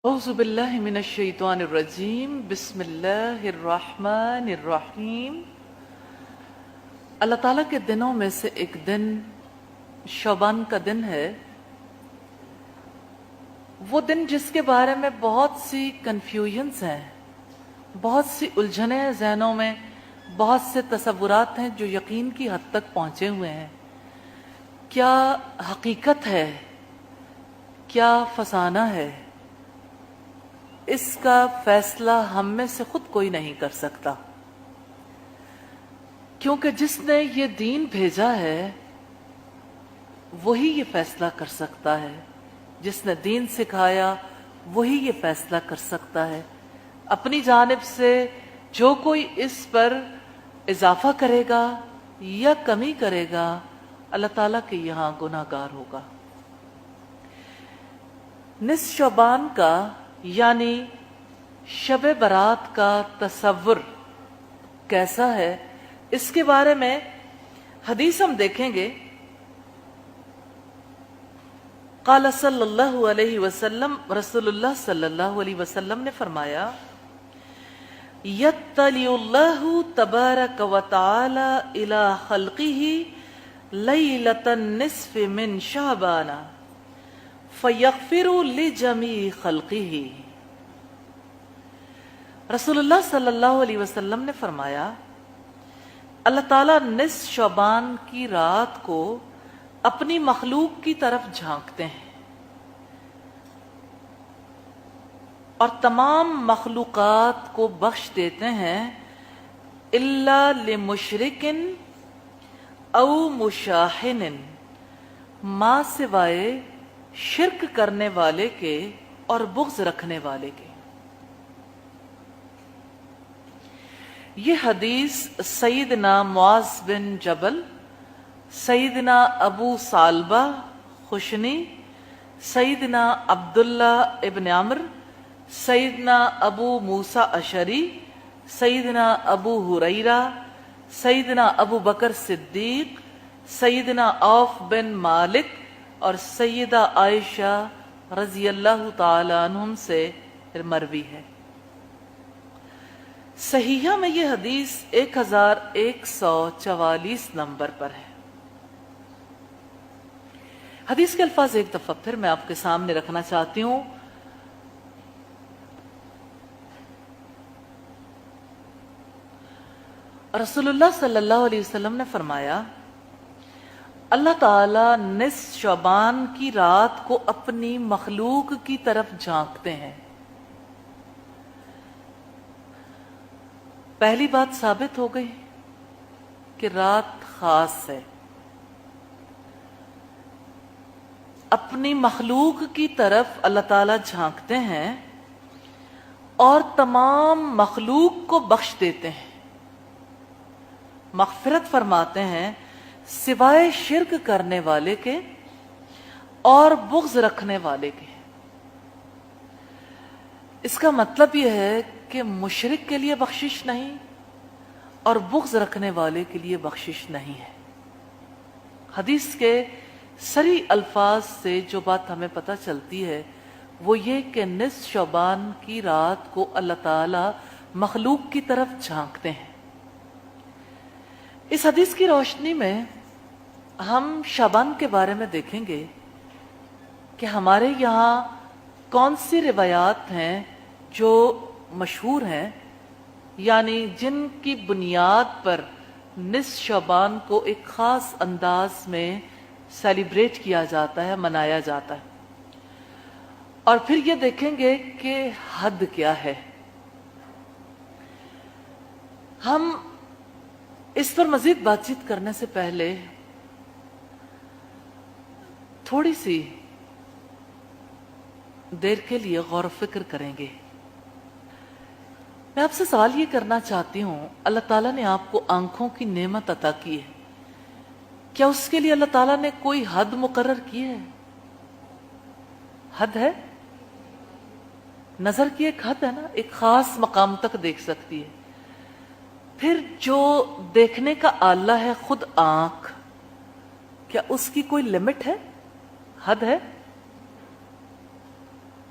أعوذ بالله من الشيطان الرجيم بسم الله الرحمن الرحیم۔ اللہ تعالیٰ کے دنوں میں سے ایک دن شعبان کا دن ہے، وہ دن جس کے بارے میں بہت سی کنفیوژنز ہیں، بہت سی الجھنیں ہیں ذہنوں میں، بہت سے تصورات ہیں جو یقین کی حد تک پہنچے ہوئے ہیں۔ کیا حقیقت ہے؟ کیا فسانہ ہے؟ اس کا فیصلہ ہم میں سے خود کوئی نہیں کر سکتا، کیونکہ جس نے یہ دین بھیجا ہے وہی یہ فیصلہ کر سکتا ہے، جس نے دین سکھایا وہی یہ فیصلہ کر سکتا ہے۔ اپنی جانب سے جو کوئی اس پر اضافہ کرے گا یا کمی کرے گا، اللہ تعالیٰ کے یہاں گناہ گار ہوگا۔ نصف شعبان کا یعنی شب برات کا تصور کیسا ہے، اس کے بارے میں حدیث ہم دیکھیں گے۔ قال صلی اللہ علیہ وسلم، رسول اللہ صلی اللہ علیہ وسلم نے فرمایا، یطلع اللہ تبارک و تعالی الی خلقہ لیلۃ النصف من شعبان فیغفر لجمیع خلقہ۔ رسول اللہ صلی اللہ علیہ وسلم نے فرمایا، اللہ تعالیٰ نصف شعبان کی رات کو اپنی مخلوق کی طرف جھانکتے ہیں اور تمام مخلوقات کو بخش دیتے ہیں، الا لمشرک او مشاحن، ما سوائے شرک کرنے والے کے اور بغض رکھنے والے کے۔ یہ حدیث سیدنا معاذ بن جبل، سیدنا ابو ثعلبہ خشنی، سیدنا عبداللہ ابن عمر، سیدنا ابو موسیٰ اشعری، سیدنا ابو ہریرہ، سیدنا ابو بکر صدیق، سیدنا عوف بن مالک اور سیدہ عائشہ رضی اللہ تعالی عنہم سے مروی ہے۔ صحیحہ میں یہ حدیث 1144 نمبر پر ہے۔ حدیث کے الفاظ ایک دفعہ پھر میں آپ کے سامنے رکھنا چاہتی ہوں۔ رسول اللہ صلی اللہ علیہ وسلم نے فرمایا، اللہ تعالیٰ نصف شعبان کی رات کو اپنی مخلوق کی طرف جھانکتے ہیں۔ پہلی بات ثابت ہو گئی کہ رات خاص ہے، اپنی مخلوق کی طرف اللہ تعالیٰ جھانکتے ہیں اور تمام مخلوق کو بخش دیتے ہیں، مغفرت فرماتے ہیں سوائے شرک کرنے والے کے اور بغض رکھنے والے کے۔ اس کا مطلب یہ ہے کہ مشرک کے لیے بخشش نہیں اور بغض رکھنے والے کے لیے بخشش نہیں ہے۔ حدیث کے صریح الفاظ سے جو بات ہمیں پتہ چلتی ہے وہ یہ کہ نصف شعبان کی رات کو اللہ تعالی مخلوق کی طرف جھانکتے ہیں۔ اس حدیث کی روشنی میں ہم شعبان کے بارے میں دیکھیں گے کہ ہمارے یہاں کون سی روایات ہیں جو مشہور ہیں، یعنی جن کی بنیاد پر نصف شعبان کو ایک خاص انداز میں سیلیبریٹ کیا جاتا ہے، منایا جاتا ہے، اور پھر یہ دیکھیں گے کہ حد کیا ہے۔ ہم اس پر مزید بات چیت کرنے سے پہلے تھوڑی سی دیر کے لیے غور و فکر کریں گے۔ میں آپ سے سوال یہ کرنا چاہتی ہوں، اللہ تعالیٰ نے آپ کو آنکھوں کی نعمت عطا کی ہے، کیا اس کے لیے اللہ تعالیٰ نے کوئی حد مقرر کی ہے؟ حد ہے؟ نظر کی ایک حد ہے نا، ایک خاص مقام تک دیکھ سکتی ہے۔ پھر جو دیکھنے کا آلہ ہے خود آنکھ، کیا اس کی کوئی لمٹ ہے؟ حد ہے؟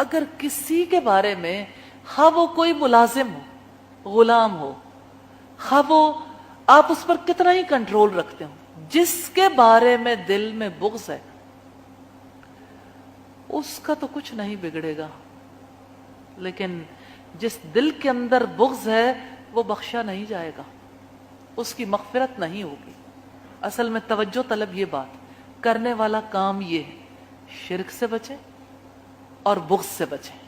اگر کسی کے بارے میں خواہ وہ کوئی ملازم ہو، غلام ہو، خواہ وہ آپ اس پر کتنا ہی کنٹرول رکھتے ہو، جس کے بارے میں دل میں بغض ہے اس کا تو کچھ نہیں بگڑے گا، لیکن جس دل کے اندر بغض ہے وہ بخشا نہیں جائے گا، اس کی مغفرت نہیں ہوگی۔ اصل میں توجہ طلب یہ بات کرنے والا کام یہ ہے، شرک سے بچیں اور بغض سے بچیں۔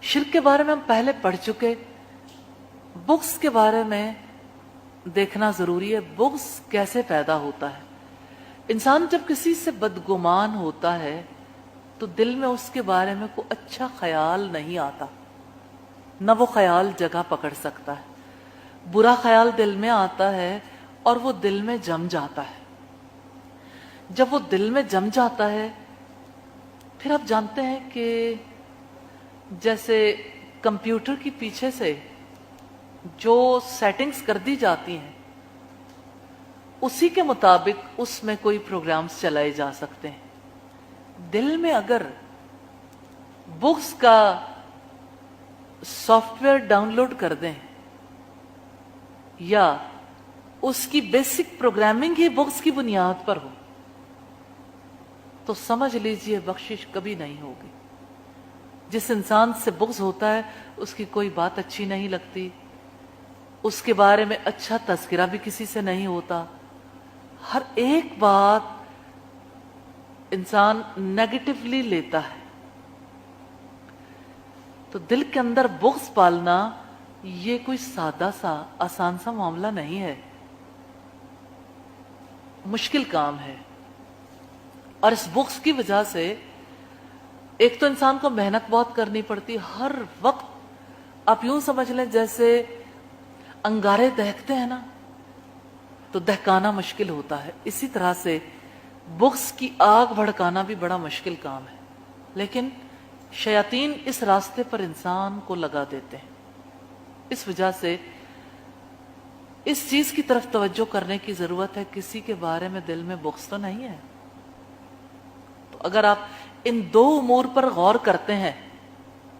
شرک کے بارے میں ہم پہلے پڑھ چکے، بغض کے بارے میں دیکھنا ضروری ہے۔ بغض کیسے پیدا ہوتا ہے؟ انسان جب کسی سے بدگمان ہوتا ہے تو دل میں اس کے بارے میں کوئی اچھا خیال نہیں آتا، نہ وہ خیال جگہ پکڑ سکتا ہے۔ برا خیال دل میں آتا ہے اور وہ دل میں جم جاتا ہے۔ جب وہ دل میں جم جاتا ہے پھر آپ جانتے ہیں کہ جیسے کمپیوٹر کی پیچھے سے جو سیٹنگز کر دی جاتی ہیں اسی کے مطابق اس میں کوئی پروگرامز چلائے جا سکتے ہیں۔ دل میں اگر بغض کا سافٹ ویئر ڈاؤن لوڈ کر دیں یا اس کی بیسک پروگرامنگ ہی بغض کی بنیاد پر ہو تو سمجھ لیجئے بخشش کبھی نہیں ہوگی۔ جس انسان سے بغض ہوتا ہے اس کی کوئی بات اچھی نہیں لگتی، اس کے بارے میں اچھا تذکرہ بھی کسی سے نہیں ہوتا، ہر ایک بات انسان نیگیٹولی لیتا ہے۔ تو دل کے اندر بغض پالنا یہ کوئی سادہ سا آسان سا معاملہ نہیں ہے، مشکل کام ہے۔ اور اس بغض کی وجہ سے ایک تو انسان کو محنت بہت کرنی پڑتی، ہر وقت آپ یوں سمجھ لیں جیسے انگارے دہکتے ہیں نا تو دہکانا مشکل ہوتا ہے، اسی طرح سے بغض کی آگ بھڑکانا بھی بڑا مشکل کام ہے، لیکن شیاطین اس راستے پر انسان کو لگا دیتے ہیں۔ اس وجہ سے اس چیز کی طرف توجہ کرنے کی ضرورت ہے، کسی کے بارے میں دل میں بغض تو نہیں ہے۔ تو اگر آپ ان دو امور پر غور کرتے ہیں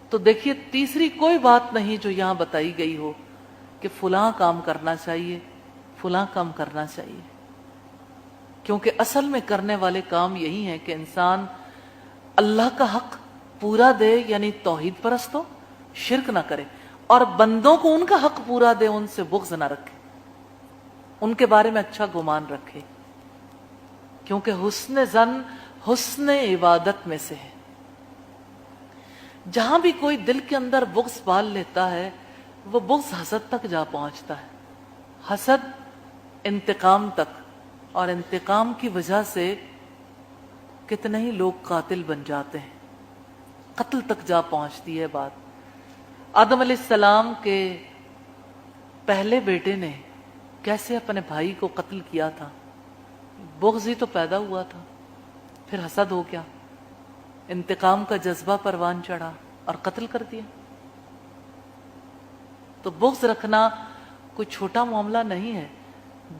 تو دیکھیے تیسری کوئی بات نہیں جو یہاں بتائی گئی ہو کہ فلاں کام کرنا چاہیے، فلاں کام کرنا چاہیے، کیونکہ اصل میں کرنے والے کام یہی ہیں کہ انسان اللہ کا حق پورا دے، یعنی توحید پرست ہو، شرک نہ کرے، اور بندوں کو ان کا حق پورا دے، ان سے بغض نہ رکھے، ان کے بارے میں اچھا گمان رکھے، کیونکہ حسن ظن حسن عبادت میں سے ہے۔ جہاں بھی کوئی دل کے اندر بغض پال لیتا ہے وہ بغض حسد تک جا پہنچتا ہے، حسد انتقام تک، اور انتقام کی وجہ سے کتنے ہی لوگ قاتل بن جاتے ہیں، قتل تک جا پہنچتی ہے بات۔ آدم علیہ السلام کے پہلے بیٹے نے کیسے اپنے بھائی کو قتل کیا تھا؟ بغض ہی تو پیدا ہوا تھا، پھر حسد ہو گیا، انتقام کا جذبہ پروان چڑھا اور قتل کر دیا۔ تو بغض رکھنا کوئی چھوٹا معاملہ نہیں ہے،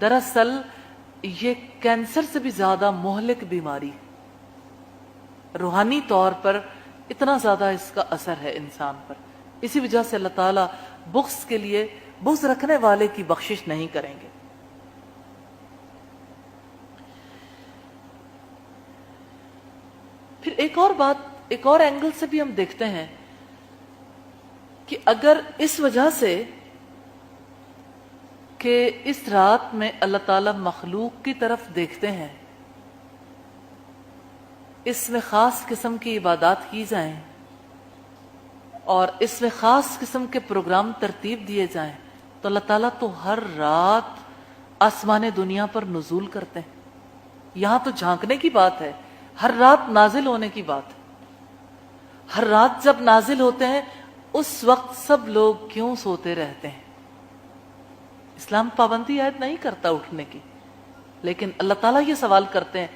دراصل یہ کینسر سے بھی زیادہ مہلک بیماری، روحانی طور پر اتنا زیادہ اس کا اثر ہے انسان پر۔ اسی وجہ سے اللہ تعالیٰ بغض کے لیے بغض رکھنے والے کی بخشش نہیں کریں گے۔ پھر ایک اور بات، ایک اور اینگل سے بھی ہم دیکھتے ہیں کہ اگر اس وجہ سے کہ اس رات میں اللہ تعالیٰ مخلوق کی طرف دیکھتے ہیں، اس میں خاص قسم کی عبادات کی جائیں اور اس میں خاص قسم کے پروگرام ترتیب دیے جائیں، تو اللہ تعالیٰ تو ہر رات آسمان دنیا پر نزول کرتے ہیں۔ یہاں تو جھانکنے کی بات ہے، ہر رات نازل ہونے کی بات ہے۔ ہر رات جب نازل ہوتے ہیں اس وقت سب لوگ کیوں سوتے رہتے ہیں؟ اسلام پابندی عائد نہیں کرتا اٹھنے کی، لیکن اللہ تعالیٰ یہ سوال کرتے ہیں،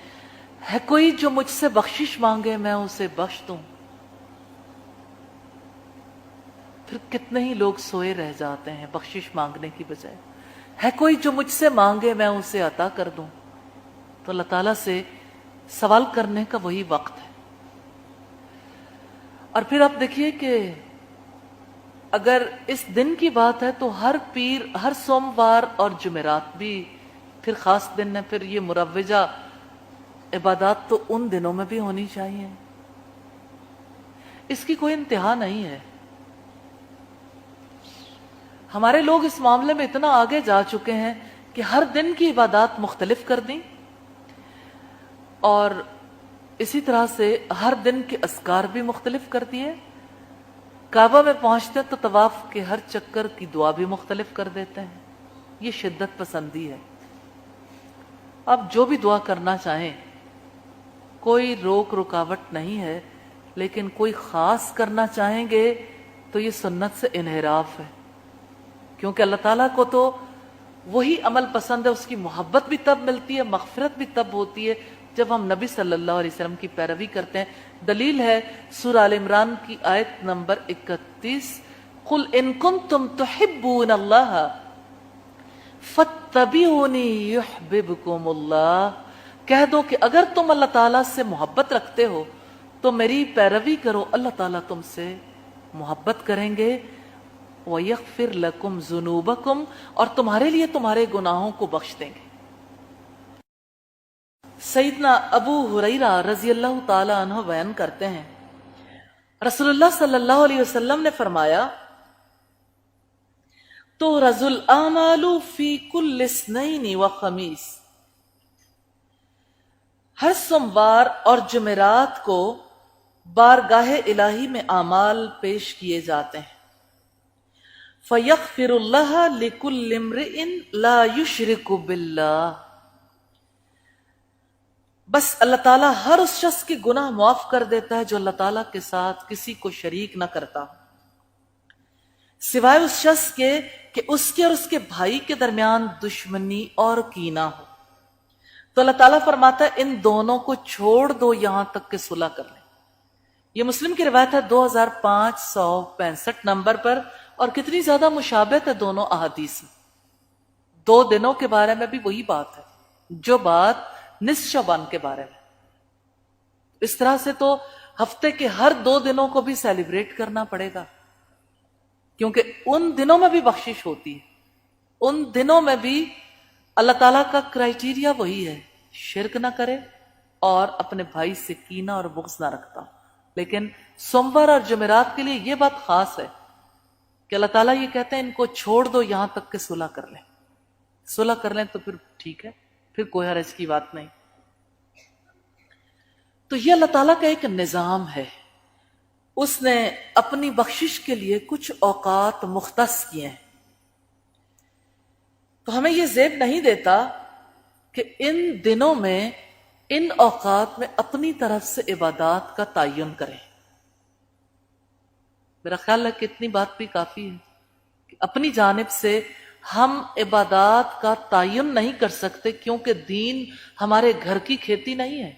ہے کوئی جو مجھ سے بخشش مانگے میں اسے بخش دوں؟ پھر کتنے ہی لوگ سوئے رہ جاتے ہیں بخشش مانگنے کی بجائے۔ ہے کوئی جو مجھ سے مانگے میں اسے عطا کر دوں؟ تو اللہ تعالیٰ سے سوال کرنے کا وہی وقت ہے۔ اور پھر آپ دیکھیے کہ اگر اس دن کی بات ہے تو ہر پیر، ہر سوموار اور جمعرات بھی پھر خاص دن ہے، پھر یہ مروجہ عبادات تو ان دنوں میں بھی ہونی چاہیے، اس کی کوئی انتہا نہیں ہے۔ ہمارے لوگ اس معاملے میں اتنا آگے جا چکے ہیں کہ ہر دن کی عبادات مختلف کر دیں، اور اسی طرح سے ہر دن کے اذکار بھی مختلف کر دیے۔ کعبہ میں پہنچتے تو طواف کے ہر چکر کی دعا بھی مختلف کر دیتے ہیں۔ یہ شدت پسندی ہے۔ آپ جو بھی دعا کرنا چاہیں، کوئی روک رکاوٹ نہیں ہے، لیکن کوئی خاص کرنا چاہیں گے تو یہ سنت سے انحراف ہے، کیونکہ اللہ تعالیٰ کو تو وہی عمل پسند ہے، اس کی محبت بھی تب ملتی ہے، مغفرت بھی تب ہوتی ہے جب ہم نبی صلی اللہ علیہ وسلم کی پیروی کرتے ہیں۔ دلیل ہے سورہ آل عمران کی آیت نمبر 31، قُلْ إِن كُنتُمْ تُحِبُّونَ اللَّهَ فَاتَّبِعُونِي يُحْبِبْكُمُ اللَّهُ، کہہ دو کہ اگر تم اللہ تعالیٰ سے محبت رکھتے ہو تو میری پیروی کرو، اللہ تعالیٰ تم سے محبت کریں گے، وَيَغْفِرْ لَكُمْ ذُنُوبَكُمْ، اور تمہارے لیے تمہارے گناہوں کو بخش دیں گے۔ سیدنا ابو ہریرہ رضی اللہ تعالی عنہ بیان کرتے ہیں، رسول اللہ صلی اللہ علیہ وسلم نے فرمایا، تُعْرَضُ الْأَعْمَالُ فِي كُلِّ اثْنَيْنِ وَخَمِيسٍ، ہر سوموار اور جمعرات کو بارگاہ الہی میں اعمال پیش کیے جاتے ہیں۔ فَيَغْفِرُ اللَّهَ لِكُلِّ امْرِئٍ لَا يُشْرِكُ بِاللَّهِ، بس اللہ تعالیٰ ہر اس شخص کے گناہ معاف کر دیتا ہے جو اللہ تعالیٰ کے ساتھ کسی کو شریک نہ کرتا، سوائے اس شخص کے کہ اس کے اور اس کے بھائی کے درمیان دشمنی اور کینہ ہو، تو اللہ تعالیٰ فرماتا ہے ان دونوں کو چھوڑ دو یہاں تک کہ صلح کر لیں۔ یہ مسلم کی روایت ہے 2565 نمبر پر، اور کتنی زیادہ مشابہت ہے دونوں احادیث میں۔ 2 دنوں کے بارے میں بھی وہی بات ہے جو بات نصف شعبان کے بارے میں۔ اس طرح سے تو ہفتے کے ہر 2 دنوں کو بھی سیلیبریٹ کرنا پڑے گا، کیونکہ ان دنوں میں بھی بخشش ہوتی ہے، ان دنوں میں بھی اللہ تعالیٰ کا کرائیٹیریا وہی ہے، شرک نہ کرے اور اپنے بھائی سے کینہ اور بغض نہ رکھتا۔ لیکن سوموار اور جمعرات کے لیے یہ بات خاص ہے کہ اللہ تعالیٰ یہ کہتے ہیں ان کو چھوڑ دو یہاں تک کہ صلح کر لیں۔ صلح کر لیں تو پھر ٹھیک ہے، پھر کوئی حرج کی بات نہیں۔ تو یہ اللہ تعالیٰ کا ایک نظام ہے، اس نے اپنی بخشش کے لیے کچھ اوقات مختص کیے ہیں، تو ہمیں یہ زیب نہیں دیتا کہ ان دنوں میں، ان اوقات میں اپنی طرف سے عبادات کا تعین کریں۔ میرا خیال ہے کہ اتنی بات بھی کافی ہے کہ اپنی جانب سے ہم عبادات کا تعین نہیں کر سکتے، کیونکہ دین ہمارے گھر کی کھیتی نہیں ہے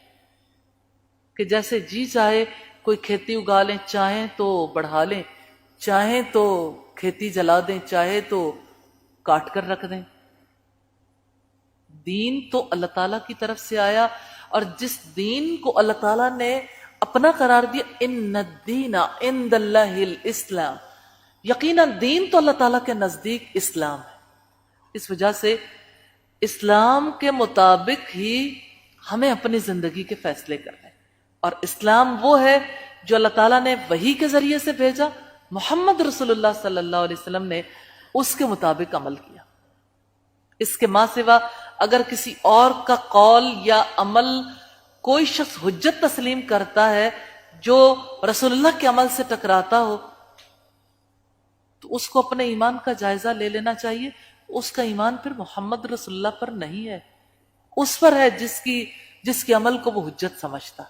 کہ جیسے جی چاہے کوئی کھیتی اگا لیں، چاہیں تو بڑھا لیں، چاہیں تو کھیتی جلا دیں، چاہے تو کاٹ کر رکھ دیں۔ دین تو اللہ تعالیٰ کی طرف سے آیا، اور جس دین کو اللہ تعالیٰ نے اپنا قرار دیا، ان الدین عند اللہ الاسلام، یقیناً دین تو اللہ تعالیٰ کے نزدیک اسلام ہے۔ اس وجہ سے اسلام کے مطابق ہی ہمیں اپنی زندگی کے فیصلے کرنے، اور اسلام وہ ہے جو اللہ تعالیٰ نے وحی کے ذریعے سے بھیجا، محمد رسول اللہ صلی اللہ علیہ وسلم نے اس کے مطابق عمل کیا۔ اس کے ماں سوا اگر کسی اور کا قول یا عمل کوئی شخص حجت تسلیم کرتا ہے جو رسول اللہ کے عمل سے ٹکراتا ہو، تو اس کو اپنے ایمان کا جائزہ لے لینا چاہیے۔ اس کا ایمان پھر محمد رسول اللہ پر نہیں ہے، اس پر ہے جس کے عمل کو وہ حجت سمجھتا۔